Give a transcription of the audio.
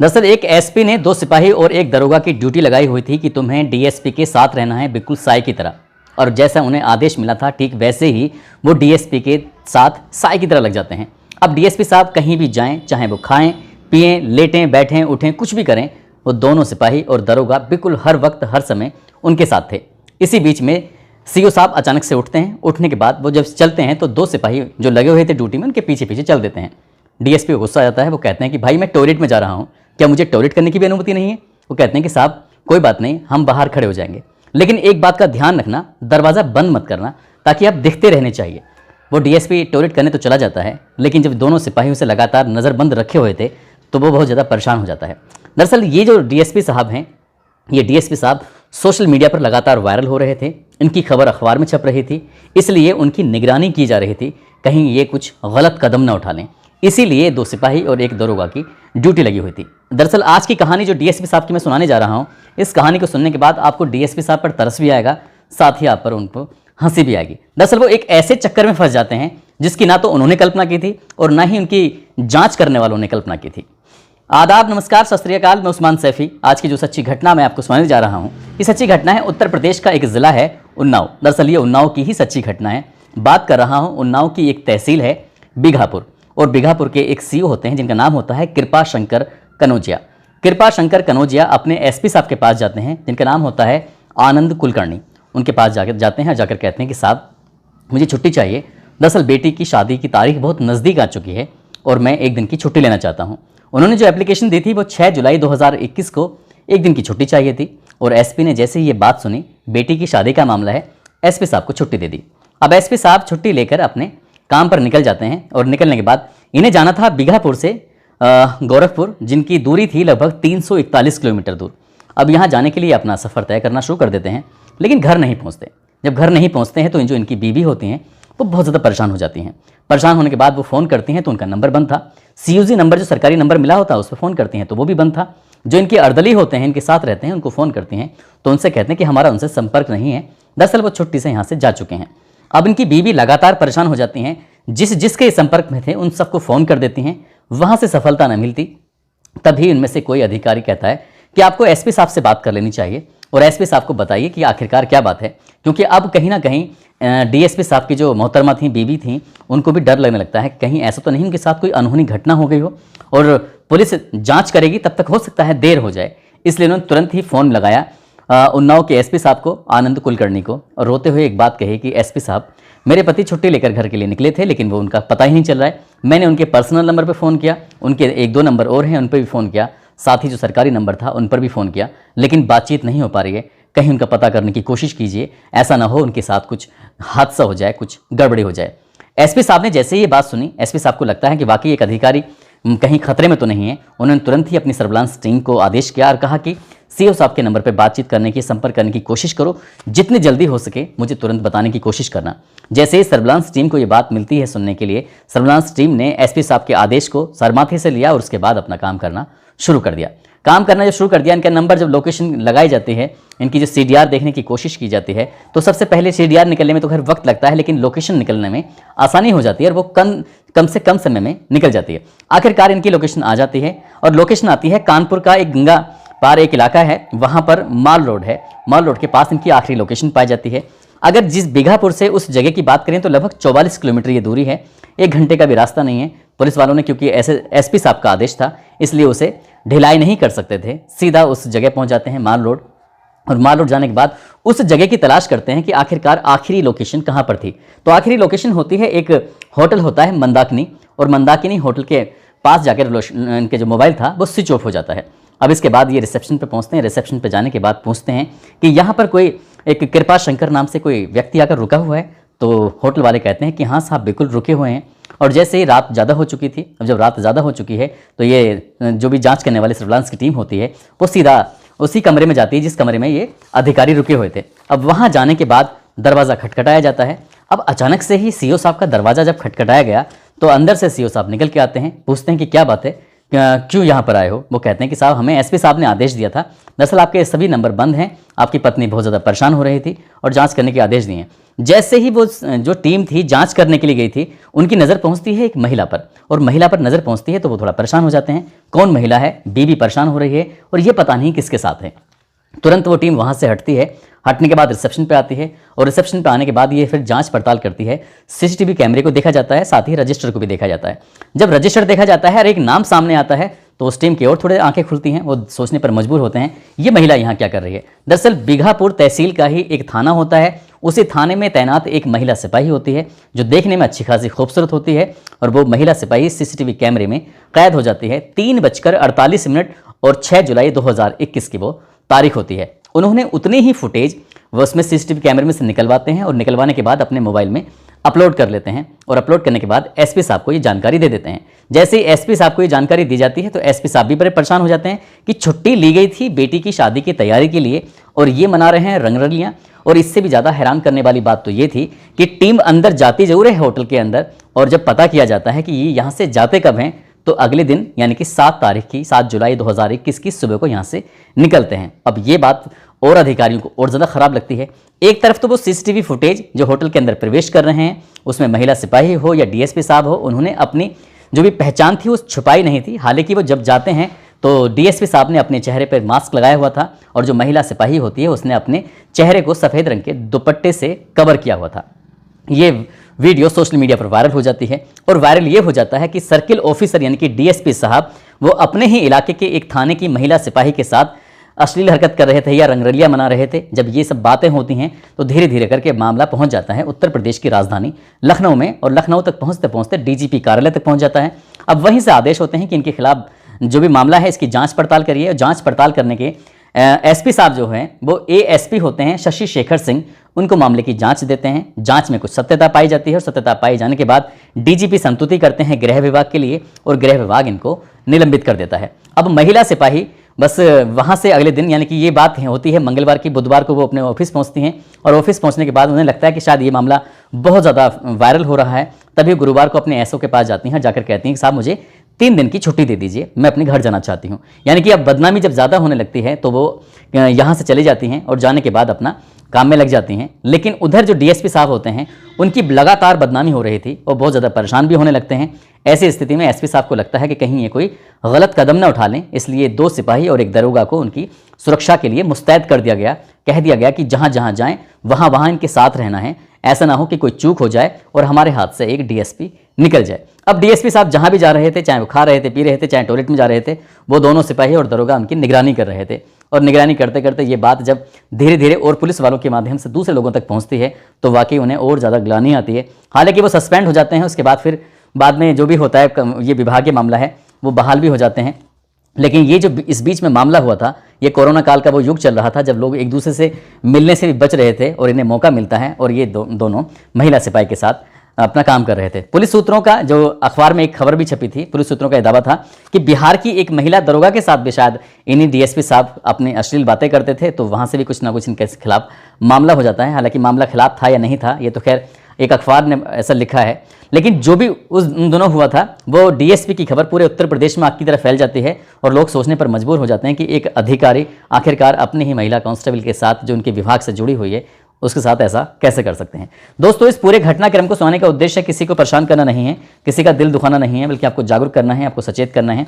दरअसल एक एसपी ने 2 सिपाही और एक दरोगा की ड्यूटी लगाई हुई थी कि तुम्हें डीएसपी के साथ रहना है, बिल्कुल साई की तरह। और जैसा उन्हें आदेश मिला था ठीक वैसे ही वो डीएसपी के साथ साई की तरह लग जाते हैं। अब डीएसपी साहब कहीं भी जाएं, चाहे वो खाएं पिएं लेटें बैठें उठें कुछ भी करें, वो दोनों सिपाही और दरोगा बिल्कुल हर वक्त हर समय उनके साथ थे। इसी बीच में सीओ साहब अचानक से उठते हैं। उठने के बाद वो जब चलते हैं तो 2 सिपाही जो लगे हुए थे ड्यूटी में उनके पीछे पीछे चल देते हैं। डीएसपी को गुस्सा आ जाता है। वो कहते हैं कि भाई मैं टॉयलेट में जा रहा हूँ, क्या मुझे टॉयलेट करने की भी अनुमति नहीं है? वो कहते हैं कि साहब कोई बात नहीं, हम बाहर खड़े हो जाएंगे, लेकिन एक बात का ध्यान रखना, दरवाज़ा बंद मत करना ताकि आप दिखते रहने चाहिए। वो डीएसपी टॉयलेट करने तो चला जाता है, लेकिन जब दोनों सिपाही उसे लगातार नज़रबंद रखे हुए थे तो वो बहुत ज़्यादा परेशान हो जाता है। दरअसल ये जो डीएसपी साहब हैं, ये डीएसपी साहब सोशल मीडिया पर लगातार वायरल हो रहे थे, इनकी खबर अखबार में छप रही थी, इसलिए उनकी निगरानी की जा रही थी कहीं ये कुछ गलत कदम ना उठा लें। इसीलिए 2 सिपाही और एक दरोगा की ड्यूटी लगी हुई थी। दरअसल आज की कहानी जो डीएसपी साहब की मैं सुनाने जा रहा हूँ, इस कहानी को सुनने के बाद आपको डीएसपी साहब पर तरस भी आएगा, साथ ही आप पर उनको हंसी भी आएगी। दरअसल वो एक ऐसे चक्कर में फंस जाते हैं जिसकी ना तो उन्होंने कल्पना की थी और ना ही उनकी जांच करने वालों ने कल्पना की थी। आदाब, नमस्कार, सत श्री अकाल, मैं उस्मान सैफी। आज की जो सच्ची घटना मैं आपको सुनाने जा रहा हूँ, ये सच्ची घटना है उत्तर प्रदेश का एक ज़िला है उन्नाव। दरअसल ये उन्नाव की ही सच्ची घटना है। बात कर रहा हूँ उन्नाव की एक तहसील है बीघापुर, और बीघापुर के एक सीओ होते हैं जिनका नाम होता है कृपा शंकर कनौजिया। कृपा शंकर कनौजिया अपने एसपी साहब के पास जाते हैं जिनका नाम होता है आनंद कुलकर्णी। उनके पास जाते हैं, जाकर कहते हैं कि साहब मुझे छुट्टी चाहिए। दरअसल बेटी की शादी की तारीख बहुत नज़दीक आ चुकी है और मैं एक दिन की छुट्टी लेना चाहता हूँ। उन्होंने जो एप्लीकेशन दी थी वो 6 जुलाई 2021 को एक दिन की छुट्टी चाहिए थी, और एसपी ने जैसे ही ये बात सुनी, बेटी की शादी का मामला है, एसपी साहब को छुट्टी दे दी। अब एसपी साहब छुट्टी लेकर अपने काम पर निकल जाते हैं, और निकलने के बाद इन्हें जाना था बीघापुर से गोरखपुर, जिनकी दूरी थी लगभग 341 किलोमीटर दूर। अब यहाँ जाने के लिए अपना सफ़र तय करना शुरू कर देते हैं, लेकिन घर नहीं पहुँचते। जब घर नहीं पहुँचते हैं तो जो इनकी बीवी होती हैं वो बहुत ज़्यादा परेशान हो जाती हैं। परेशान होने के बाद वो फ़ोन करती हैं तो उनका नंबर बंद था। सीयूजी नंबर जो सरकारी नंबर मिला होता है उस पर फ़ोन करती हैं तो वो भी बंद था। जो इनके अर्दली होते हैं, इनके साथ रहते हैं, उनको फ़ोन करती हैं तो उनसे कहते हैं कि हमारा उनसे संपर्क नहीं है। दरअसल वो छुट्टी से यहाँ से जा चुके हैं। अब इनकी बीवी लगातार परेशान हो जाती हैं, जिसके संपर्क में थे उन सबको फ़ोन कर देती हैं, वहाँ से सफलता न मिलती। तभी इनमें से कोई अधिकारी कहता है कि आपको एसपी साहब से बात कर लेनी चाहिए और एसपी साहब को बताइए कि आखिरकार क्या बात है, क्योंकि अब कहीं ना कहीं डीएसपी साहब की जो मोहतरमा थी, बीवी थी, उनको भी डर लगने लगता है कहीं ऐसा तो नहीं उनके साथ कोई अनहोनी घटना हो गई हो और पुलिस जांच करेगी तब तक हो सकता है देर हो जाए। इसलिए उन्होंने तुरंत ही फ़ोन लगाया उन्नाव के एसपी साहब को, आनंद कुलकर्णी को, और रोते हुए एक बात कही कि एसपी साहब मेरे पति छुट्टी लेकर घर के लिए निकले थे, लेकिन वो उनका पता ही नहीं चल रहा है। मैंने उनके पर्सनल नंबर पर फ़ोन किया, उनके 1-2 नंबर और हैं उन पर भी फ़ोन किया, साथ ही जो सरकारी नंबर था उन पर भी फ़ोन किया, लेकिन बातचीत नहीं हो पा रही है। कहीं उनका पता करने की कोशिश कीजिए, ऐसा ना हो उनके साथ कुछ हादसा हो जाए, कुछ गड़बड़ी हो जाए। एसपी साहब ने जैसे ही ये बात सुनी, एसपी साहब को लगता है कि वाकई एक अधिकारी कहीं खतरे में तो नहीं है। उन्होंने तुरंत ही अपनी सर्विलांस टीम को आदेश किया और कहा कि सीओ साहब के नंबर पर बातचीत करने की, संपर्क करने की कोशिश करो, जितनी जल्दी हो सके मुझे तुरंत बताने की कोशिश करना। जैसे ही सर्विलांस टीम को ये बात मिलती है सुनने के लिए, सर्विलांस टीम ने एसपी साहब के आदेश को सरमाथे से लिया और उसके बाद अपना काम करना शुरू कर दिया। काम करना जब शुरू कर दिया, इनका नंबर जब लोकेशन लगाई जाती है, इनकी जो सीडीआर देखने की कोशिश की जाती है, तो सबसे पहले सीडीआर निकलने में तो खैर वक्त लगता है, लेकिन लोकेशन निकलने में आसानी हो जाती है और वो कम से कम समय में निकल जाती है। आखिरकार इनकी लोकेशन आ जाती है और लोकेशन आती है कानपुर का एक गंगा पार एक इलाका है, वहाँ पर माल रोड है। माल रोड के पास इनकी आखिरी लोकेशन पाई जाती है। अगर जिस बीघापुर से उस जगह की बात करें तो लगभग 44 किलोमीटर ये दूरी है, 1 घंटे का भी रास्ता नहीं है। पुलिस वालों ने, क्योंकि ऐसे एसपी साहब का आदेश था, इसलिए उसे ढिलाई नहीं कर सकते थे, सीधा उस जगह पहुंच जाते हैं माल रोड। और माल रोड जाने के बाद उस जगह की तलाश करते हैं कि आखिरकार आखिरी लोकेशन कहाँ पर थी। तो आखिरी लोकेशन होती है, एक होटल होता है मंदाकिनी, और मंदाकिनी होटल के पास जाकर इनके जो मोबाइल था वो स्विच ऑफ हो जाता है। अब इसके बाद ये रिसेप्शन पे पहुंचते हैं। रिसेप्शन पे जाने के बाद पूछते हैं कि यहाँ पर कोई एक कृपा शंकर नाम से कोई व्यक्ति आकर रुका हुआ है। तो होटल वाले कहते हैं कि हाँ साहब बिल्कुल रुके हुए हैं। और जैसे ही रात ज़्यादा हो चुकी थी, अब जब रात ज़्यादा हो चुकी है तो ये जो भी जांच करने वाली सर्विलांस की टीम होती है वो सीधा उसी कमरे में जाती है जिस कमरे में ये अधिकारी रुके हुए थे। अब वहाँ जाने के बाद दरवाज़ा खटखटाया जाता है। अब अचानक से ही सीओ साहब का दरवाज़ा जब खटखटाया गया तो अंदर से सीओ साहब निकल के आते हैं, पूछते हैं कि क्या बात है, क्यों यहाँ पर आए हो? वो कहते हैं कि साहब हमें एसपी साहब ने आदेश दिया था, दरअसल आपके सभी नंबर बंद हैं, आपकी पत्नी बहुत ज़्यादा परेशान हो रही थी और जांच करने के आदेश दिए हैं। जैसे ही वो जो टीम थी जांच करने के लिए गई थी, उनकी नज़र पहुंचती है एक महिला पर, और महिला पर नज़र पहुंचती है तो वो थोड़ा परेशान हो जाते हैं। कौन महिला है? बीबी परेशान हो रही है और ये पता नहीं किसके साथ है। तुरंत वो टीम वहाँ से हटती है। हटने के बाद रिसेप्शन पे आती है और रिसेप्शन पे आने के बाद ये फिर जांच पड़ताल करती है। सीसीटीवी कैमरे को देखा जाता है, साथ ही रजिस्टर को भी देखा जाता है। जब रजिस्टर देखा जाता है और एक नाम सामने आता है तो उस टीम की और थोड़े आंखें खुलती हैं। वो सोचने पर मजबूर होते हैं ये महिला यहाँ क्या कर रही है। दरअसल बीघापुर तहसील का ही एक थाना होता है, उसी थाने में तैनात एक महिला सिपाही होती है जो देखने में अच्छी खासी खूबसूरत होती है, और वो महिला सिपाही सीसीटीवी कैमरे में कैद हो जाती है। 3:48 और 6 जुलाई 2021 की वो तारीख होती है। उन्होंने उतनी ही फुटेज वो उसमें सीसीटीवी कैमरे में से निकलवाते हैं और निकलवाने के बाद अपने मोबाइल में अपलोड कर लेते हैं, और अपलोड करने के बाद एसपी साहब को ये जानकारी दे देते हैं। जैसे ही एसपी साहब को ये जानकारी दी जाती है तो एसपी साहब भी बड़े परेशान हो जाते हैं कि छुट्टी ली गई थी बेटी की शादी की तैयारी के लिए और ये मना रहे हैं रंगरलियां। और इससे भी ज़्यादा हैरान करने वाली बात तो ये थी कि टीम अंदर जाती जरूर है होटल के अंदर, और जब पता किया जाता है कि ये यहाँ से जाते कब हैं तो अगले दिन यानी कि 7 जुलाई 2021 की सुबह को यहाँ से निकलते हैं। अब ये बात और अधिकारियों को और ज़्यादा खराब लगती है। एक तरफ तो वो सीसीटीवी फुटेज जो होटल के अंदर प्रवेश कर रहे हैं उसमें महिला सिपाही हो या डीएसपी साहब हो, उन्होंने अपनी जो भी पहचान थी वो छुपाई नहीं थी। हालांकि वो जब जाते हैं तो डीएसपी साहब ने अपने चेहरे पर मास्क लगाया हुआ था और जो महिला सिपाही होती है उसने अपने चेहरे को सफ़ेद रंग के दुपट्टे से कवर किया हुआ था। ये वीडियो सोशल मीडिया पर वायरल हो जाती है, और वायरल ये हो जाता है कि सर्किल ऑफिसर यानी कि डीएसपी साहब वो अपने ही इलाके के एक थाने की महिला सिपाही के साथ अश्लील हरकत कर रहे थे या रंगरलियां मना रहे थे। जब ये सब बातें होती हैं तो धीरे धीरे करके मामला पहुंच जाता है उत्तर प्रदेश की राजधानी लखनऊ में, और लखनऊ तक पहुंचते पहुंचते डीजीपी कार्यालय तक पहुंच जाता है। अब वहीं से आदेश होते हैं कि इनके खिलाफ जो भी मामला है इसकी जांच पड़ताल करिए। जांच पड़ताल करने के एसपी साहब जो हैं वो एएसपी होते हैं शशि शेखर सिंह, उनको मामले की जांच देते हैं। जांच में कुछ सत्यता पाई जाती है और सत्यता पाई जाने के बाद डीजीपी संतुति करते हैं गृह विभाग के लिए, और गृह विभाग इनको निलंबित कर देता है। अब महिला सिपाही बस वहाँ से अगले दिन यानी कि ये बात होती है मंगलवार की, बुधवार को वो अपने ऑफिस पहुँचती हैं, और ऑफिस पहुँचने के बाद उन्हें लगता है कि शायद ये मामला बहुत ज़्यादा वायरल हो रहा है। तभी गुरुवार को अपने एसओ के पास जाती हैं, जाकर कहती हैं कि साहब मुझे 3 दिन की छुट्टी दे दीजिए, मैं अपने घर जाना चाहती हूँ। यानी कि अब बदनामी जब ज़्यादा होने लगती है तो वो यहाँ से चली जाती हैं और जाने के बाद अपना काम में लग जाती हैं। लेकिन उधर जो डीएसपी साहब होते हैं उनकी लगातार बदनामी हो रही थी और बहुत ज़्यादा परेशान भी होने लगते हैं। ऐसी स्थिति में एसपी साहब को लगता है कि कहीं ये कोई गलत कदम न उठा लें, इसलिए 2 सिपाही और एक दरोगा को उनकी सुरक्षा के लिए मुस्तैद कर दिया गया। कह दिया गया कि जहाँ जहाँ जाएँ वहाँ वहाँ इनके साथ रहना है, ऐसा ना हो कि कोई चूक हो जाए और हमारे हाथ से एक डीएसपी निकल जाए। अब डीएसपी साहब जहाँ भी जा रहे थे, चाहे वो खा रहे थे, पी रहे थे, चाहे टॉयलेट में जा रहे थे, वो दोनों सिपाही और दरोगा उनकी निगरानी कर रहे थे। और निगरानी करते करते ये बात जब धीरे धीरे और पुलिस वालों के माध्यम से दूसरे लोगों तक पहुंचती है तो वाकई उन्हें और ज़्यादा ग्लानि आती है। हालांकि वो सस्पेंड हो जाते हैं, उसके बाद फिर बाद में जो भी होता है ये विभागीय मामला है वो बहाल भी हो जाते हैं। लेकिन ये जो इस बीच में मामला हुआ था, ये कोरोना काल का वो युग चल रहा था जब लोग एक दूसरे से मिलने से भी बच रहे थे और इन्हें मौका मिलता है, और ये दोनों महिला सिपाही के साथ अपना काम कर रहे थे। पुलिस सूत्रों का जो अखबार में एक खबर भी छपी थी, पुलिस सूत्रों का दावा था कि बिहार की एक महिला दरोगा के साथ भी शायद इन्हीं डीएसपी साहब अपने अश्लील बातें करते थे, तो वहाँ से भी कुछ ना कुछ इनके खिलाफ मामला हो जाता है। हालांकि मामला खिलाफ था या नहीं था ये तो खैर एक अखबार ने ऐसा लिखा है, लेकिन जो भी उन दोनों हुआ था वो डीएसपी की खबर पूरे उत्तर प्रदेश में आग की तरह फैल जाती है और लोग सोचने पर मजबूर हो जाते हैं कि एक अधिकारी आखिरकार अपने ही महिला कांस्टेबल के साथ जो उनके विभाग से जुड़ी हुई है उसके साथ ऐसा कैसे कर सकते हैं। दोस्तों, इस पूरे घटनाक्रम को सुनाने का उद्देश्य किसी को परेशान करना नहीं है, किसी का दिल दुखाना नहीं है, बल्कि आपको जागरूक करना है, आपको सचेत करना है।